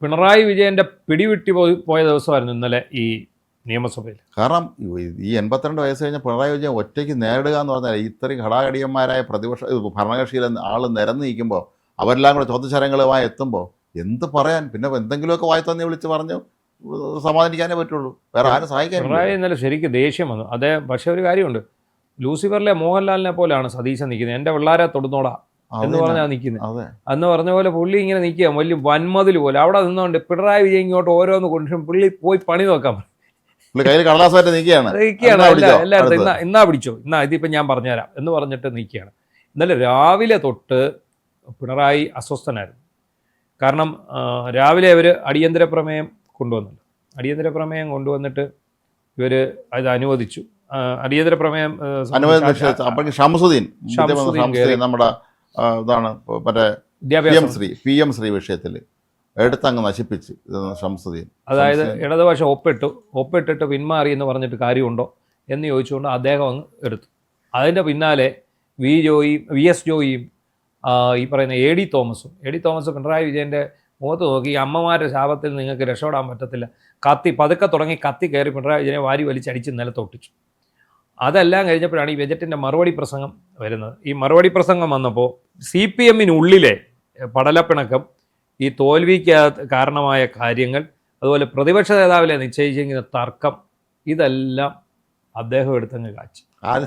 പിണറായി വിജയൻ്റെ പിടിവിട്ടി പോയ ദിവസമായിരുന്നു ഇന്നലെ ഈ നിയമസഭയിൽ. കാരണം ഈ 82 വയസ്സ് കഴിഞ്ഞ പിണറായി വിജയൻ ഒറ്റയ്ക്ക് നേരിടുക എന്ന് പറഞ്ഞാൽ ഇത്രയും ഘടാഘടിയന്മാരായ ഭരണകക്ഷിയിലെ ആൾ നിരന്ന് നിൽക്കുമ്പോൾ അവരെല്ലാം കൂടെ ചോദ്യശരങ്ങളുമായി എത്തുമ്പോൾ എന്ത് പറയാൻ? പിന്നെ എന്തെങ്കിലുമൊക്കെ വായി തന്നെ വിളിച്ച് പറഞ്ഞു സമാധാനിക്കാനേ പറ്റുള്ളൂ, വേറെ ആരും സഹായിക്കാൻ. പിണറായി ഇന്നലെ ശരിക്കും ദേഷ്യം വന്നു. അതേ പക്ഷേ ഒരു കാര്യമുണ്ട്, ലൂസിഫറിലെ മോഹൻലാലിനെ പോലെയാണ് സതീശൻ നിൽക്കുന്നത്. എൻ്റെ പിള്ളേരെ തൊടുന്നോടാ എന്ന് പറഞ്ഞാൽ നിൽക്കുന്നത്. അന്ന് പറഞ്ഞ പോലെ പുള്ളി ഇങ്ങനെ നിൽക്കുക, വലിയ വൻമതിൽ പോലെ അവിടെ നിന്നുകൊണ്ട് പിണറായി വിജയൻ ഇങ്ങോട്ട് ഓരോന്ന് കൊണ്ടുവരും. പുള്ളി പോയി പണി നോക്കാൻ കയ്യിൽ കടലാസായിട്ട് നിൽക്കുകയാണ്. എല്ലായിടത്തും ഇന്നാ പിടിച്ചോ, ഇതിപ്പം ഞാൻ പറഞ്ഞുതരാം എന്ന് പറഞ്ഞിട്ട് നിൽക്കുകയാണ്. ഇന്നലെ രാവിലെ തൊട്ട് പിണറായി അസ്വസ്ഥനായിരുന്നു. കാരണം രാവിലെ അവർ അടിയന്തര പ്രമേയം കൊണ്ടുവന്നല്ലോ. അടിയന്തര പ്രമേയം കൊണ്ടുവന്നിട്ട് ഇവർ അത് അനുവദിച്ചു. അടിയന്തര പ്രമേയം ഷംസുദ്ദീൻ നമ്മുടെ ഇതാണ് മറ്റേ PM ശ്രീ വിഷയത്തിൽ എടുത്തങ്ങ് നശിപ്പിച്ച് ഷംസുദ്ദീൻ. അതായത് ഇടതുപക്ഷം ഒപ്പിട്ടിട്ട് പിന്മാറി എന്ന് പറഞ്ഞിട്ട് കാര്യമുണ്ടോ എന്ന് ചോദിച്ചുകൊണ്ട് അദ്ദേഹം അങ്ങ് എടുത്തു. അതിൻ്റെ പിന്നാലെ VS ജോയിയും ഈ പറയുന്ന AD തോമസ് പിണറായി വിജയൻ്റെ മുഖത്ത് നോക്കി, അമ്മമാരുടെ ശാപത്തിൽ നിങ്ങൾക്ക് രക്ഷപ്പെടാൻ പറ്റത്തില്ല, പതുക്കെ തുടങ്ങി കത്തി കയറി പിണറായി വിജയനെ വാരി വലിച്ചടിച്ച് നിലത്തൊട്ടിച്ചു. അതെല്ലാം കഴിഞ്ഞപ്പോഴാണ് ഈ ബജറ്റിൻ്റെ മറുപടി പ്രസംഗം വരുന്നത്. ഈ മറുപടി പ്രസംഗം വന്നപ്പോൾ CPM-നുള്ളിലെ പടലപ്പിണക്കം, ഈ തോൽവിക്ക് കാരണമായ കാര്യങ്ങൾ, അതുപോലെ പ്രതിപക്ഷ നേതാവിനെ നിശ്ചയിച്ചിരിക്കുന്ന തർക്കം, ഇതെല്ലാം അദ്ദേഹം എടുത്തങ്ങ് കാച്ചി.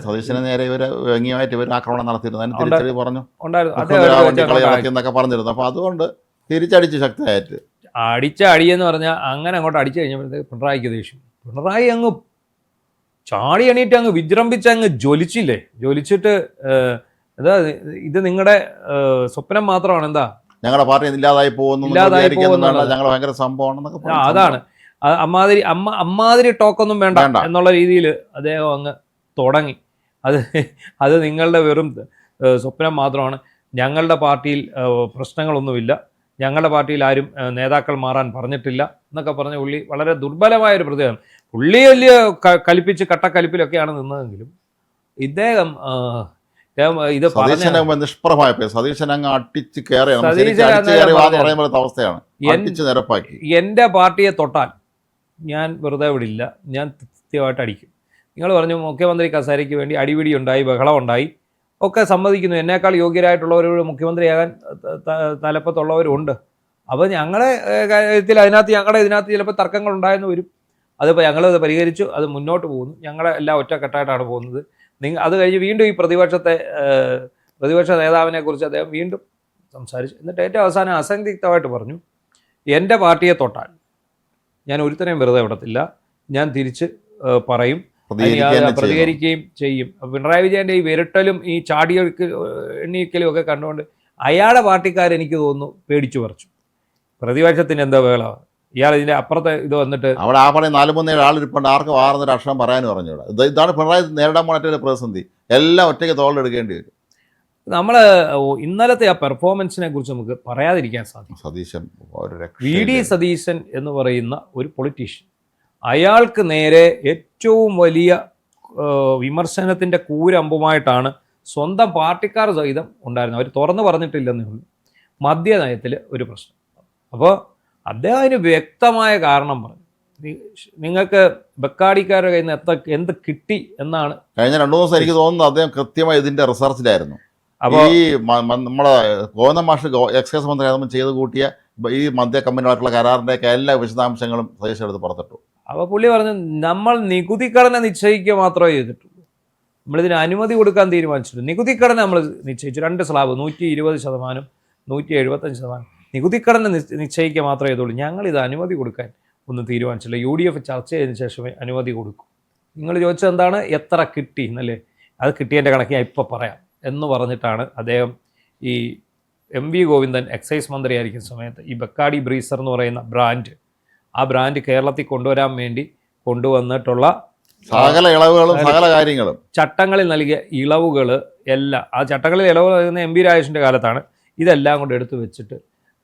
സതീശന് നേരെ വ്യംഗ്യമായിട്ട് ഇവർ ആക്രമണം നടത്തിയിരുന്നു പറഞ്ഞിരുന്നു. അപ്പോൾ അതുകൊണ്ട് തിരിച്ചടിച്ച് ശക്തമായിട്ട് അടിച്ച അടിയെന്ന് പറഞ്ഞാൽ അങ്ങനെ അങ്ങോട്ട് അടിച്ചു കഴിഞ്ഞപ്പോഴത്തേക്ക് പിണറായിക്ക് ദേഷ്യം. പിണറായി അങ്ങ് ചാടി എണീറ്റ് അങ്ങ് വിജൃംഭിച്ച് അങ്ങ് ജ്വലിച്ചിട്ട് ഇത് നിങ്ങളുടെ സ്വപ്നം മാത്രമാണ്, എന്താ ഞങ്ങളുടെ പാർട്ടി ഇല്ലാതായി പോകുന്നു, ഞങ്ങൾ ഭയങ്കര സംഭവമാണെന്നൊക്കെ. അതാണ് അമ്മാതിരി ടോക്കൊന്നും വേണ്ട എന്നുള്ള രീതിയിൽ അദ്ദേഹം അങ്ങ് തുടങ്ങി. അത് നിങ്ങളുടെ വെറും സ്വപ്നം മാത്രമാണ്, ഞങ്ങളുടെ പാർട്ടിയിൽ പ്രശ്നങ്ങളൊന്നുമില്ല, ഞങ്ങളുടെ പാർട്ടിയിൽ ആരും നേതാക്കൾ മാറാൻ പറഞ്ഞിട്ടില്ല എന്നൊക്കെ പറഞ്ഞ പുള്ളി വളരെ ദുർബലമായൊരു പ്രതികരണം. പുള്ളി വലിയ കട്ടക്കലിപ്പിലൊക്കെയാണ് നിന്നതെങ്കിലും ഇദ്ദേഹം ഇത് എൻ്റെ പാർട്ടിയെ തൊട്ടാൽ ഞാൻ വെറുതെ വിടില്ല, ഞാൻ കൃത്യമായിട്ട് അടിക്കും. നിങ്ങൾ പറഞ്ഞു മുഖ്യമന്ത്രി കസേരയ്ക്ക് വേണ്ടി അടിപിടി ഉണ്ടായി, ബഹളം ഉണ്ടായി, ഒക്കെ സമ്മതിക്കുന്നു. എന്നേക്കാൾ യോഗ്യരായിട്ടുള്ളവർ മുഖ്യമന്ത്രിയാകാൻ തലപ്പത്തുള്ളവരുണ്ട്. അപ്പോൾ ഞങ്ങളുടെ കാര്യത്തിൽ ഇതിനകത്ത് ചിലപ്പോൾ തർക്കങ്ങൾ ഉണ്ടായെന്ന് വരും. അതിപ്പോൾ ഞങ്ങളത് പരിഹരിച്ചു, അത് മുന്നോട്ട് പോകുന്നു, ഞങ്ങളെ എല്ലാം ഒറ്റക്കെട്ടായിട്ടാണ് പോകുന്നത്. അത് കഴിഞ്ഞ് വീണ്ടും ഈ പ്രതിപക്ഷ നേതാവിനെ കുറിച്ച് അദ്ദേഹം വീണ്ടും സംസാരിച്ചു. എന്നിട്ട് ഏറ്റവും അവസാനം അസന്ധിഗ്ധമായിട്ട് പറഞ്ഞു, എൻ്റെ പാർട്ടിയെ തൊട്ടാൽ ഞാൻ ഒരുത്തനെയും വെറുതെ വിടത്തില്ല, ഞാൻ തിരിച്ച് പറയും, പ്രതികരിക്കുകയും ചെയ്യും. പിണറായി വിജയൻ്റെ ഈ വിരട്ടലും ഈ എണ്ണീക്കലും ഒക്കെ കണ്ടുകൊണ്ട് അയാളുടെ പാർട്ടിക്കാരെനിക്ക് തോന്നുന്നു പേടിച്ചു പറിച്ചു. പ്രതിപക്ഷത്തിന് എന്താ വേള, ഇയാൾ ഇതിൻ്റെ അപ്പുറത്തെ ഇത് വന്നിട്ട് അവിടെ ആ പറഞ്ഞ 4-3 ആളിരിപ്പുണ്ട്, ആർക്കും 6 അക്ഷരം പറയാനും പറഞ്ഞൂടാ. ഇതാണ് പിണറായി നേരിടാൻ പോണ പ്രതിസന്ധി, എല്ലാം ഒറ്റയ്ക്ക് തോളിലെടുക്കേണ്ടി വരും. നമ്മൾ ഇന്നലത്തെ ആ പെർഫോമൻസിനെ കുറിച്ച് നമുക്ക് പറയാതിരിക്കാൻ സാധിക്കും. VD സതീശൻ എന്ന് പറയുന്ന ഒരു പൊളിറ്റീഷ്യൻ, അയാൾക്ക് നേരെ ഏറ്റവും വലിയ വിമർശനത്തിൻ്റെ കൂരമ്പുമായിട്ടാണ് സ്വന്തം പാർട്ടിക്കാർ സഹിതം ഉണ്ടായിരുന്നത്. അവർ തുറന്നു പറഞ്ഞിട്ടില്ലെന്നേ ഉള്ളൂ, മദ്യനയത്തിൽ ഒരു പ്രശ്നം. അപ്പോൾ അദ്ദേഹം അതിന് വ്യക്തമായ കാരണം പറഞ്ഞു. നിങ്ങൾക്ക് ബക്കാടിക്കാരുടെ കയ്യിൽ നിന്ന് എന്ത് കിട്ടി എന്നാണ്. കഴിഞ്ഞ 2 ദിവസം എനിക്ക് തോന്നുന്നു അദ്ദേഹം കൃത്യമായി ഇതിൻ്റെ റിസർച്ചിലായിരുന്നു. അപ്പോൾ ഈ നമ്മളെ ഗോവിന്ദൻ മാഷ് എക്സൈസ് മന്ത്രി ചെയ്ത് കൂട്ടിയ ഈ മദ്യ കമ്പനികളായിട്ടുള്ള കരാറിൻ്റെയൊക്കെ എല്ലാ വിശദാംശങ്ങളും സജീഷ് എടുത്ത് പുറത്തിട്ടു. അപ്പോൾ പുള്ളി പറഞ്ഞു, നമ്മൾ നികുതി ഘടന നിശ്ചയിക്കുക മാത്രമേ ചെയ്തിട്ടുള്ളൂ, നമ്മളിതിന് അനുമതി കൊടുക്കാൻ തീരുമാനിച്ചിട്ടുണ്ട്. നികുതി ഘടന നമ്മൾ നിശ്ചയിച്ചു, 2 സ്ലാബ് 120%, 175%. നികുതി ഘടന നിശ്ചയിക്കുക മാത്രമേ ചെയ്തുള്ളൂ, ഞങ്ങളിത് അനുമതി കൊടുക്കാൻ ഒന്നും തീരുമാനിച്ചില്ല. UDF ചർച്ച ചെയ്തതിന് ശേഷമേ അനുമതി കൊടുക്കൂ. നിങ്ങൾ ചോദിച്ചത് എന്താണ്, എത്ര കിട്ടി എന്നല്ലേ, അത് കിട്ടിയതിൻ്റെ കണക്ക് ഞാൻ ഇപ്പോൾ പറയാം എന്ന് പറഞ്ഞിട്ടാണ് അദ്ദേഹം ഈ MV ഗോവിന്ദൻ എക്സൈസ് മന്ത്രിയായിരിക്കുന്ന സമയത്ത് ഈ ബക്കാടി ബ്രീസർ എന്ന് പറയുന്ന ആ ബ്രാൻഡ് കേരളത്തിൽ കൊണ്ടുവരാൻ വേണ്ടി കൊണ്ടുവന്നിട്ടുള്ള സകല ഇളവുകളും സകല കാര്യങ്ങളും ചട്ടങ്ങളിൽ നൽകിയ ഇളവുകൾ എല്ലാം, ആ ചട്ടങ്ങളിൽ ഇളവ് നൽകുന്ന MB രാജേഷിൻ്റെ കാലത്താണ്. ഇതെല്ലാം കൊണ്ട് എടുത്തു വെച്ചിട്ട്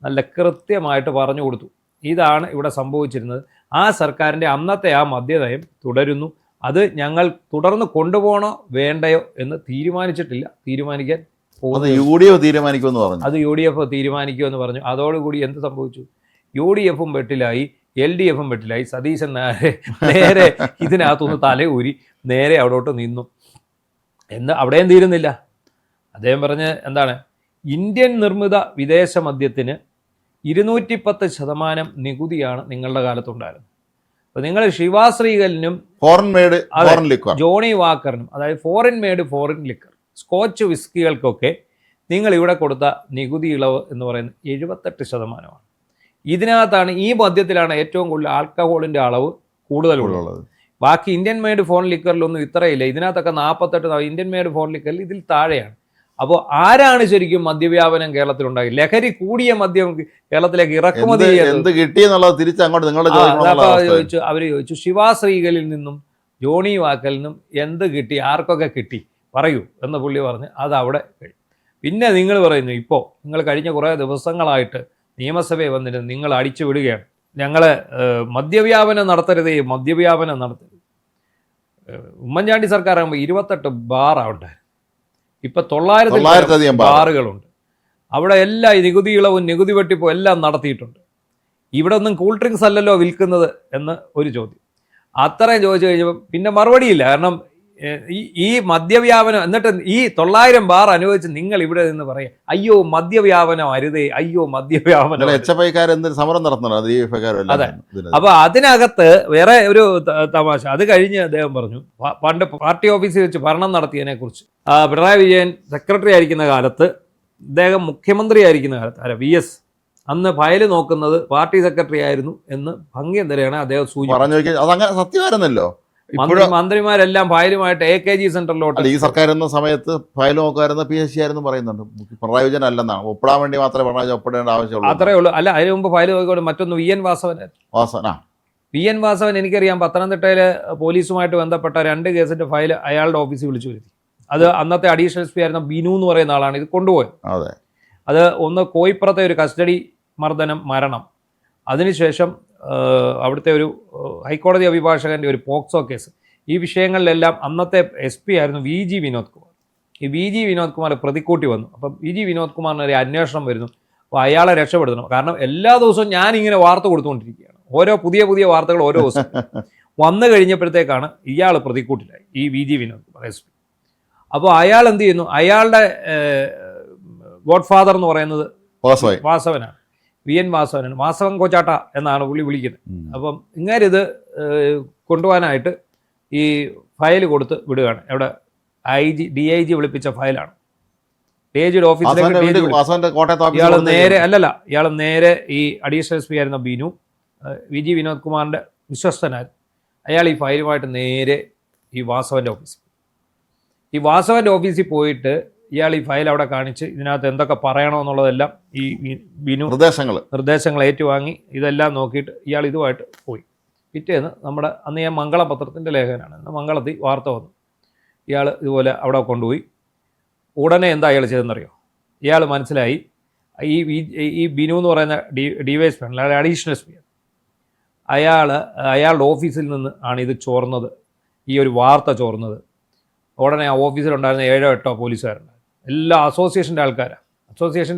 നല്ല കൃത്യമായിട്ട് പറഞ്ഞു കൊടുത്തു, ഇതാണ് ഇവിടെ സംഭവിച്ചിരുന്നത്. ആ സർക്കാരിൻ്റെ അന്നത്തെ ആ മദ്യനയം തുടരുന്നു, അത് ഞങ്ങൾ തുടർന്ന് കൊണ്ടുപോകണോ വേണ്ടയോ എന്ന് തീരുമാനിച്ചിട്ടില്ല, തീരുമാനിക്കാൻ UDF തീരുമാനിക്കുമെന്ന് പറഞ്ഞു. അത് UDF തീരുമാനിക്കുമെന്ന് പറഞ്ഞു. അതോടുകൂടി എന്ത് സംഭവിച്ചു, UDFും വെട്ടിലായി, LDFും വെട്ടിലായി. സതീശൻ നേരെ ഇതിനകത്തുനിന്ന് തലയൂരി നേരെ അവിടോട്ട് നിന്നു. അവിടെയും തീരുന്നില്ല. അദ്ദേഹം പറഞ്ഞ് എന്താണ്, ഇന്ത്യൻ നിർമ്മിത വിദേശ മദ്യത്തിന് 210% നികുതിയാണ് നിങ്ങളുടെ കാലത്തുണ്ടായിരുന്നത്. അപ്പോൾ നിങ്ങൾ ശിവാശ്രീകലിനും ഫോറിൻ മെയ്ഡ് ലിക്വർ, ജോണി വാക്കറിനും, അതായത് foreign made foreign liquor, scotch വിസ്കികൾക്കൊക്കെ നിങ്ങൾ ഇവിടെ കൊടുത്ത നികുതി ഇളവ് എന്ന് പറയുന്നത് 78%. ഇതിനകത്താണ്, ഈ മദ്യത്തിലാണ് ഏറ്റവും കൂടുതൽ ആൽക്കഹോളിൻ്റെ അളവ് കൂടുതലുള്ളത്. ബാക്കി ഇന്ത്യൻ മെയ്ഡ് ഫോറിൻ ലിക്കറിലൊന്നും ഇത്രയില്ല. ഇതിനകത്തൊക്കെ 48, ഇന്ത്യൻ മെയ്ഡ് ഫോറിൻ ലിക്കറിൽ ഇതിൽ താഴെയാണ്. അപ്പോൾ ആരാണ് ശരിക്കും മദ്യവ്യാപനം കേരളത്തിലുണ്ടായി? ലഹരി കൂടിയ മദ്യം കേരളത്തിലേക്ക് ഇറക്കുമതി ചോദിച്ചു. അവർ ചോദിച്ചു ശിവാശ്രീകളിൽ നിന്നും ജോണി വാക്കലിൽ നിന്നും എന്ത് കിട്ടി, ആർക്കൊക്കെ കിട്ടി പറയൂ എന്ന് പുള്ളി പറഞ്ഞ് അത് അവിടെ കഴിഞ്ഞു. പിന്നെ നിങ്ങൾ പറയുന്നു, ഇപ്പോൾ നിങ്ങൾ കഴിഞ്ഞ കുറേ ദിവസങ്ങളായിട്ട് നിയമസഭയിൽ വന്നിട്ട് നിങ്ങൾ അടിച്ചു വിടുകയാണ്, ഞങ്ങൾ മദ്യവ്യാപനം നടത്തരുതേ, മദ്യവ്യാപനം നടത്തരുത്. ഉമ്മൻചാണ്ടി സർക്കാർ ആകുമ്പോൾ 28 ബാറാവട്ടെ, ഇപ്പം 900 ബാറുകളുണ്ട്. അവിടെ എല്ലാ നികുതി ഇളവും നികുതി വെട്ടിപ്പും എല്ലാം നടത്തിയിട്ടുണ്ട്. ഇവിടെ ഒന്നും കൂൾ ഡ്രിങ്ക്സ് അല്ലല്ലോ വിൽക്കുന്നത് എന്ന് ഒരു ചോദ്യം. അത്രയും ചോദിച്ചു കഴിഞ്ഞപ്പോൾ പിന്നെ മറുപടിയില്ല. കാരണം ഈ മദ്യവ്യാപനം, എന്നിട്ട് ഈ 900 ബാർ അനുഭവിച്ച് നിങ്ങൾ ഇവിടെ നിന്ന് പറയാം അയ്യോ മദ്യവ്യാപനം അരുതേ, അയ്യോ മദ്യവ്യാപനം. സമരം നടത്തുന്നുണ്ട്. അതെ. അപ്പൊ അതിനകത്ത് വേറെ ഒരു തമാശ. അത് കഴിഞ്ഞ് അദ്ദേഹം പറഞ്ഞു, പണ്ട് പാർട്ടി ഓഫീസിൽ വെച്ച് ഭരണം നടത്തിയതിനെ കുറിച്ച്. പിണറായി വിജയൻ സെക്രട്ടറി ആയിരിക്കുന്ന കാലത്ത്, അദ്ദേഹം മുഖ്യമന്ത്രി ആയിരിക്കുന്ന കാലത്ത് VS അന്ന് ഫയൽ നോക്കുന്നത് പാർട്ടി സെക്രട്ടറി ആയിരുന്നു എന്ന് ഭംഗിയെന്തരെയാണ് അദ്ദേഹം സൂചിപ്പിച്ചത്. സത്യമായിരുന്നല്ലോ. മന്ത്രിമാരെല്ലാം ഫയലുമായിട്ട് AKG സെന്ററിലോട്ട്. ഈ സർക്കാർ എന്ന സമയത്ത് ഫയൽ നോക്കുമായിരുന്ന PSC ആയിരുന്നു പറയുന്നുണ്ട്. പിണറായി വിജയൻ അല്ലെന്നാണ്. ഒപ്പിടാൻ വേണ്ടി മാത്രമേ പിണറായി വിജയൻ ഒപ്പിടേണ്ട ആവശ്യമുള്ളൂ. അത്രേ ഉള്ളൂ. അല്ല, അതിന് മുമ്പ് ഫയൽ നോക്കിക്കൊണ്ട് മറ്റൊന്ന് VN വാസവൻ എനിക്കറിയാം, പത്തനംതിട്ടയിലെ പോലീസുമായിട്ട് ബന്ധപ്പെട്ട 2 കേസിന്റെ ഫയൽ അയാളുടെ ഓഫീസിൽ വിളിച്ചു വരുത്തി. അത് അന്നത്തെ അഡീഷണൽ SP ആയിരുന്ന ബിനു എന്ന് പറയുന്ന ആളാണ് ഇത് കൊണ്ടുപോയത്. അതെ. അത് ഒന്ന് കോയിപ്പുറത്തെ ഒരു കസ്റ്റഡി മരണം, അതിനുശേഷം അവിടുത്തെ ഒരു ഹൈക്കോടതി അഭിഭാഷകൻ്റെ ഒരു പോക്സോ കേസ്, ഈ വിഷയങ്ങളിലെല്ലാം അന്നത്തെ SP ആയിരുന്നു VG വിനോദ് കുമാർ. ഈ VG വിനോദ് കുമാർ പ്രതിക്കൂട്ടി വന്നു. അപ്പം VG വിനോദ് കുമാറിന് ഒരു അന്വേഷണം വരുന്നു. അപ്പോൾ അയാളെ രക്ഷപ്പെടുത്തണം. കാരണം എല്ലാ ദിവസവും ഞാനിങ്ങനെ വാർത്ത കൊടുത്തുകൊണ്ടിരിക്കുകയാണ്, ഓരോ പുതിയ വാർത്തകൾ ഓരോ ദിവസം വന്നു കഴിഞ്ഞപ്പോഴത്തേക്കാണ് ഇയാൾ പ്രതിക്കൂട്ടിലായി, ഈ VG വിനോദ് കുമാർ SP. അപ്പോൾ അയാൾ എന്ത് ചെയ്യുന്നു, അയാളുടെ ഗോഡ് ഫാദർ എന്ന് പറയുന്നത് വാസവനാണ്, VN വാസവനാണ്. വാസവൻ കൊച്ചാട്ട എന്നാണ് പുള്ളി വിളിക്കുന്നത്. അപ്പം ഇങ്ങേരിത് കൊണ്ടുപോകാനായിട്ട് ഈ ഫയൽ കൊടുത്ത് വിടുകയാണ്. എവിടെ DIG വിളിപ്പിച്ച ഫയലാണ്. DIGയുടെ ഓഫീസിലേക്ക് ഇയാൾ നേരെ ഈ അഡീഷണൽ SP ആയിരുന്ന ബിനു, VG വിനോദ് കുമാറിൻ്റെ വിശ്വസ്തനായിരുന്നു. അയാൾ ഈ ഫയലുമായിട്ട് നേരെ ഈ വാസവൻ്റെ ഓഫീസിൽ പോയിട്ട് ഇയാൾ ഈ ഫയൽ അവിടെ കാണിച്ച് ഇതിനകത്ത് എന്തൊക്കെ പറയണമെന്നുള്ളതെല്ലാം ഈ ബിനു നിർദ്ദേശങ്ങൾ ഏറ്റുവാങ്ങി ഇതെല്ലാം നോക്കിയിട്ട് ഇയാൾ ഇതുമായിട്ട് പോയി. പിറ്റേന്ന് നമ്മുടെ അന്ന് ഞാൻ മംഗളം പത്രത്തിൻ്റെ ലേഖകനാണ്, മംഗളത്തിൽ വാർത്ത വന്നു. ഇയാൾ ഇതുപോലെ അവിടെ കൊണ്ടുപോയി. ഉടനെ എന്താ അയാൾ ചെയ്തെന്നറിയോ? ഇയാൾ മനസ്സിലായി ഈ ബിനു എന്ന് പറയുന്ന DYSP ആണ്, അയാൾ അഡീഷണൽ SP. അയാളുടെ ഓഫീസിൽ നിന്ന് ആണ് ഇത് ചോർന്നത്, ഈ ഒരു വാർത്ത ചോർന്നത്. ഉടനെ ആ ഓഫീസിലുണ്ടായിരുന്ന 7-8 പോലീസുകാരുണ്ടായിരുന്നു. എല്ലാ അസോസിയേഷൻ്റെ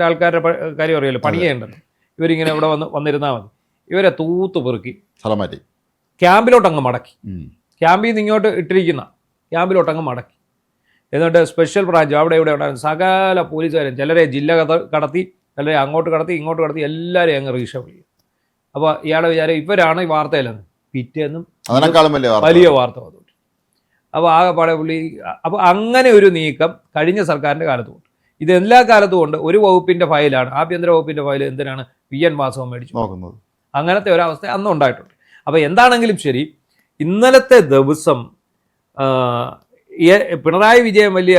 ആൾക്കാരുടെ കാര്യം അറിയാമല്ലോ, പണിയേണ്ടല്ലോ. ഇവരിങ്ങനെ ഇവിടെ വന്നിരുന്നാൽ മതി. ഇവരെ തൂത്ത് പെറുക്കി സ്ഥലം മാറ്റി ക്യാമ്പിലോട്ടങ്ങ് മടക്കി. ക്യാമ്പിൽ നിന്ന് ഇങ്ങോട്ട് ഇട്ടിരിക്കുന്ന ക്യാമ്പിലോട്ടങ്ങ് മടക്കി. എന്നിട്ട് സ്പെഷ്യൽ ബ്രാഞ്ച് അവിടെ ഇവിടെ ഉണ്ടായിരുന്ന സകല പോലീസുകാരും, ചിലരെ ജില്ല കടത്തി, ചിലരെ അങ്ങോട്ട് കടത്തി, ഇങ്ങോട്ട് കടത്തി, എല്ലാവരെയും അങ്ങ് റീഷഫിൾ ചെയ്യും. അപ്പോൾ ഇയാളുടെ വിചാരം ഇവരാണ് ഈ വാർത്തയിലെന്ന്. പിറ്റേന്നും വലിയ വാർത്ത വന്നു. അപ്പോൾ ആകെപ്പാടെ പുള്ളി. അപ്പോൾ അങ്ങനെ ഒരു നീക്കം കഴിഞ്ഞ സർക്കാരിൻ്റെ കാലത്തുമുണ്ട്. ഇത് എല്ലാ കാലത്തും ഉണ്ട്. ഒരു വകുപ്പിൻ്റെ ഫയലാണ്, ആഭ്യന്തര വകുപ്പിൻ്റെ ഫയൽ എന്തിനാണ് VN വാസവൻ മേടിച്ചു നോക്കുന്നത്. അങ്ങനത്തെ ഒരവസ്ഥ അന്നും ഉണ്ടായിട്ടുണ്ട്. അപ്പോൾ എന്താണെങ്കിലും ശരി, ഇന്നലത്തെ ദിവസം പിണറായി വിജയൻ വലിയ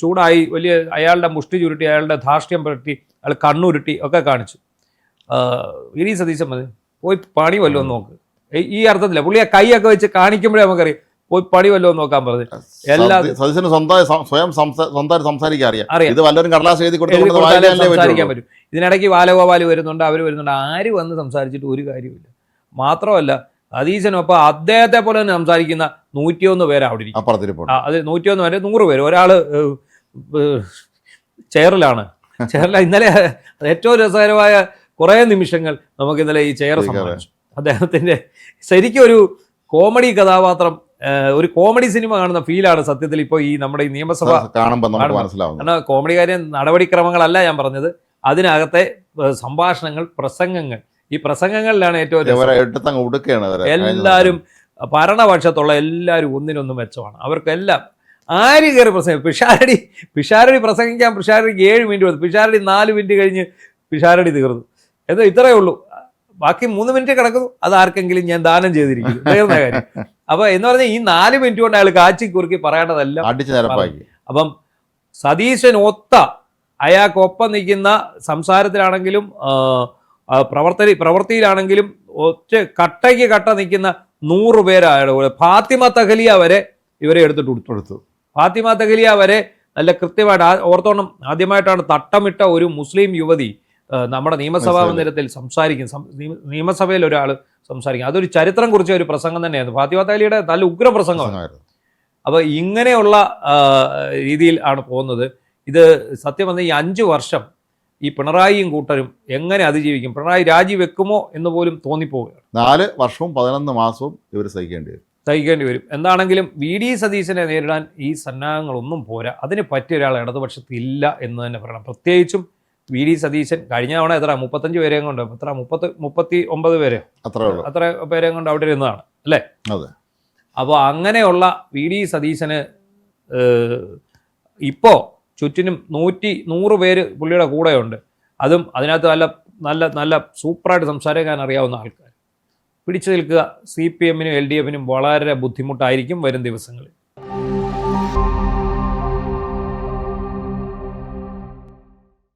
ചൂടായി, വലിയ അയാളുടെ മുഷ്ടി ചുരുട്ടി, അയാളുടെ ധാർഷ്ട്യം പുരട്ടി, അയാൾ കണ്ണുരുട്ടി ഒക്കെ കാണിച്ചു. VD സതീശൻ മതി പോയി പണി വല്ലതും നോക്ക്. ഈ അർത്ഥത്തില്ല, പുള്ളി ആ കൈയൊക്കെ വെച്ച് കാണിക്കുമ്പോഴേ നമുക്കറിയാം പോയി പണി വല്ലതും നോക്കാൻ പറഞ്ഞു. സംസാരിക്കാൻ പറ്റും. ഇതിനിടയ്ക്ക് ബാലഗോപാൽ വരുന്നുണ്ട്, അവർ വരുന്നുണ്ട്. ആര് വന്ന് സംസാരിച്ചിട്ട് ഒരു കാര്യമില്ല. മാത്രമല്ല സതീശനൊപ്പം അദ്ദേഹത്തെ പോലെ തന്നെ സംസാരിക്കുന്ന 101 പേര് അവിടെ ഇരിക്കും. അത് 101 പേര്, 100 പേര്. ഒരാൾ ചെയറിലാണ്. ഇന്നലെ ഏറ്റവും രസകരമായ കുറേ നിമിഷങ്ങൾ നമുക്ക് ഇന്നലെ ഈ ചെയർ സമ്മാനിച്ചു. അദ്ദേഹത്തിൻ്റെ ശരിക്കും ഒരു കോമഡി കഥാപാത്രം, ഒരു കോമഡി സിനിമ കാണുന്ന ഫീലാണ് സത്യത്തിൽ ഇപ്പോൾ ഈ നമ്മുടെ ഈ നിയമസഭ കാണുമ്പോൾ നമുക്ക് മനസ്സിലാവും. കാരണം കോമഡി കാര്യം നടപടിക്രമങ്ങളല്ല ഞാൻ പറഞ്ഞത്, അതിനകത്തെ സംഭാഷണങ്ങൾ, പ്രസംഗങ്ങൾ, ഈ പ്രസംഗങ്ങളിലാണ് ഏറ്റവും എല്ലാവരും ഭരണപക്ഷത്തുള്ള എല്ലാവരും ഒന്നിനൊന്നും മെച്ചമാണ്. അവർക്കെല്ലാം ആര് കയറി പ്രസംഗം, പിഷാരടി പ്രസംഗിക്കാൻ പിഷാരടിക്ക് 7 മിനിറ്റ് കൊടുത്തു, പിഷാരടി 4 മിനിറ്റ് കഴിഞ്ഞ് പിഷാരടി തീർന്നു. എന്താ ഇത്രയേ ഉള്ളൂ, ബാക്കി 3 മിനിറ്റ് കിടക്കുന്നു, അത് ആർക്കെങ്കിലും ഞാൻ ദാനം ചെയ്തിരിക്കുന്നു, തീർന്ന കാര്യം. അപ്പൊ എന്ന് പറഞ്ഞാൽ ഈ 4 മിനിറ്റ് കൊണ്ട് അയാൾ കാച്ചി കുറുക്കി പറയേണ്ടതെല്ലാം. അപ്പം സതീശൻ അയാൾക്കൊപ്പം നിൽക്കുന്ന സംസാരത്തിലാണെങ്കിലും പ്രവൃത്തിയിലാണെങ്കിലും കട്ടയ്ക്ക് കട്ട നിൽക്കുന്ന 100 പേരാണ്. ഫാത്തിമ തഹലിയ വരെ ഇവരെ എടുത്തിട്ട് ഫാത്തിമ തഹലിയ വരെ നല്ല കൃത്യമായിട്ട് ഓർത്തോണം. ആദ്യമായിട്ടാണ് തട്ടമിട്ട ഒരു മുസ്ലിം യുവതി നമ്മുടെ നിയമസഭാ മന്ദിരത്തിൽ നിയമസഭയിൽ ഒരാൾ സംസാരിക്കും. അതൊരു ചരിത്രം കുറിച്ച ഒരു പ്രസംഗം തന്നെയായിരുന്നു. ഫാത്തിമ തഹലിയുടെ നല്ല ഉഗ്ര പ്രസംഗമായിരുന്നു. അപ്പോൾ ഇങ്ങനെയുള്ള രീതിയിൽ ആണ് പോകുന്നത്. ഇത് സത്യം പറഞ്ഞാൽ ഈ 5 വർഷം ഈ പിണറായിയും കൂട്ടരും എങ്ങനെ അതിജീവിക്കും? പിണറായി രാജിവെക്കുമോ എന്ന് പോലും തോന്നിപ്പോവുകയാണ്. 4 വർഷവും 11 മാസവും ഇവർ സഹിക്കേണ്ടി വരും. എന്താണെങ്കിലും VD സതീശനെ നേരിടാൻ ഈ സന്നാഹങ്ങളൊന്നും പോരാ. അതിന് പറ്റിയ ഒരാൾ ഇടതുപക്ഷത്തില്ല എന്ന് തന്നെ പറയണം. പ്രത്യേകിച്ചും VD സതീശൻ കഴിഞ്ഞ തവണ 35 പേരെയും കൊണ്ട് 39 പേരെ അത്ര പേരെയും കൊണ്ട് അവിടെ ഇരുന്നതാണ് അല്ലേ? അതെ. അപ്പോൾ അങ്ങനെയുള്ള VD സതീശന് ഇപ്പോൾ ചുറ്റിനും 100 പേര് പുള്ളിയുടെ കൂടെയുണ്ട്. അതും അതിനകത്ത് നല്ല നല്ല നല്ല സൂപ്പറായിട്ട് സംസാരിക്കാൻ അറിയാവുന്ന ആൾക്കാർ. പിടിച്ചു നിൽക്കുക CPM-നും LDF-നും വളരെ ബുദ്ധിമുട്ടായിരിക്കും വരും ദിവസങ്ങളിൽ.